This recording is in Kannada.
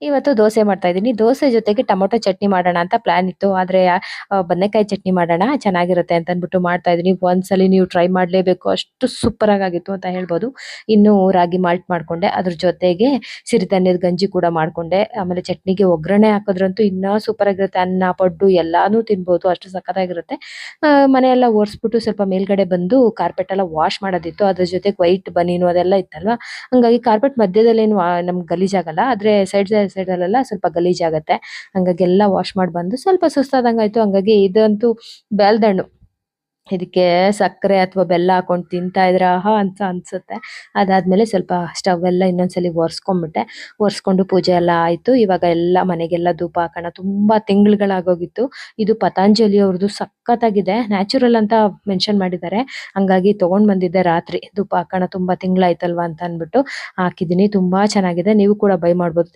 ಇವತ್ತು ದೋಸೆ ಮಾಡ್ತಾ ಇದ್ದೀನಿ. ದೋಸೆ ಜೊತೆಗೆ ಟೊಮೊಟೊ ಚಟ್ನಿ ಮಾಡೋಣ ಅಂತ ಪ್ಲಾನ್ ಇತ್ತು. ಆದ್ರೆ ಬದನೆಕಾಯಿ ಚಟ್ನಿ ಮಾಡೋಣ ಚೆನ್ನಾಗಿರುತ್ತೆ ಅಂತ ಅಂದ್ಬಿಟ್ಟು ಮಾಡ್ತಾ ಇದ್ದೀನಿ. ಒಂದ್ಸಲಿ ನೀವು ಟ್ರೈ ಮಾಡ್ಲೇಬೇಕು. ಅಷ್ಟು ಸೂಪರ್ ಆಗಿತ್ತು ಅಂತ ಹೇಳ್ಬೋದು. ಇನ್ನು ರಾಗಿ ಮಾಲ್ಟ್ ಮಾಡ್ಕೊಂಡೆ. ಅದ್ರ ಜೊತೆಗೆ ಸಿರಿಧಾನ್ಯದ ಗಂಜಿ ಕೂಡ ಮಾಡ್ಕೊಂಡೆ. ಆಮೇಲೆ ಚಟ್ನಿಗೆ ಒಗ್ಗರಣೆ ಹಾಕಿದ್ರಂತೂ ಇನ್ನೂ ಸೂಪರ್ ಆಗಿರುತ್ತೆ. ಅನ್ನ, ಪಡ್ಡು ಎಲ್ಲಾನು ತಿನ್ಬೋದು. ಅಷ್ಟು ಸಖತ್ತಾಗಿರುತ್ತೆ. ಮನೆಯೆಲ್ಲ ಒರೆಸ್ಬಿಟ್ಟು ಸ್ವಲ್ಪ ಮೇಲ್ಗಡೆ ಬಂದು ಕಾರ್ಪೆಟ್ ಎಲ್ಲ ವಾಶ್ ಮಾಡೋದಿತ್ತು. ಅದ್ರ ಜೊತೆಗೆ ವೈಟ್ ಬನೀನು ಅದೆಲ್ಲ ಇತ್ತಲ್ವಾ. ಹಂಗಾಗಿ ಕಾರ್ಪೆಟ್ ಮಧ್ಯದಲ್ಲೇನು ನಮ್ಗೆ ಗಲೀಜಾಗಲ್ಲ. ಆದ್ರೆ ಸೈಡಲ್ಲೆಲ್ಲ ಸ್ವಲ್ಪ ಗಲೀಜಾಗತ್ತೆ. ಹಂಗಾಗಿ ಎಲ್ಲ ವಾಶ್ ಮಾಡಿ ಬಂದು ಸ್ವಲ್ಪ ಸುಸ್ತಾದಂಗಾಯ್ತು. ಹಂಗಾಗಿ ಇದಂತೂ ಬೆಲ್ದಣ್ಣು. ಇದಕ್ಕೆ ಸಕ್ಕರೆ ಅಥವಾ ಬೆಲ್ಲ ಹಾಕೊಂಡು ತಿಂತಾ ಇದ್ರೆ ಆಹಾ ಅಂತ ಅನ್ಸುತ್ತೆ. ಅದಾದ್ಮೇಲೆ ಸ್ವಲ್ಪ ಸ್ಟವ್ ಎಲ್ಲ ಇನ್ನೊಂದ್ಸಲಿ ಒರೆಸ್ಕೊಂಡ್ಬಿಟ್ಟೆ. ಒರೆಸ್ಕೊಂಡು ಪೂಜೆ ಎಲ್ಲ ಆಯ್ತು. ಇವಾಗ ಎಲ್ಲ ಮನೆಗೆಲ್ಲ ಧೂಪ ಹಾಕೋಣ. ತುಂಬಾ ತಿಂಗಳುಗಳಾಗೋಗಿತ್ತು. ಇದು ಪತಾಂಜಲಿ ಅವ್ರದ್ದು ಸಖತ್ತಾಗಿದೆ. ನ್ಯಾಚುರಲ್ ಅಂತ ಮೆನ್ಷನ್ ಮಾಡಿದ್ದಾರೆ. ಹಂಗಾಗಿ ತಗೊಂಡ್ ಬಂದಿದ್ದೆ ರಾತ್ರಿ ಧೂಪ ಹಾಕೋಣ. ತುಂಬಾ ತಿಂಗಳಾಯ್ತಲ್ವಾ ಅಂತ ಅನ್ಬಿಟ್ಟು ಹಾಕಿದೀನಿ. ತುಂಬಾ ಚೆನ್ನಾಗಿದೆ. ನೀವು ಕೂಡ ಬೈ ಮಾಡ್ಬೋದು.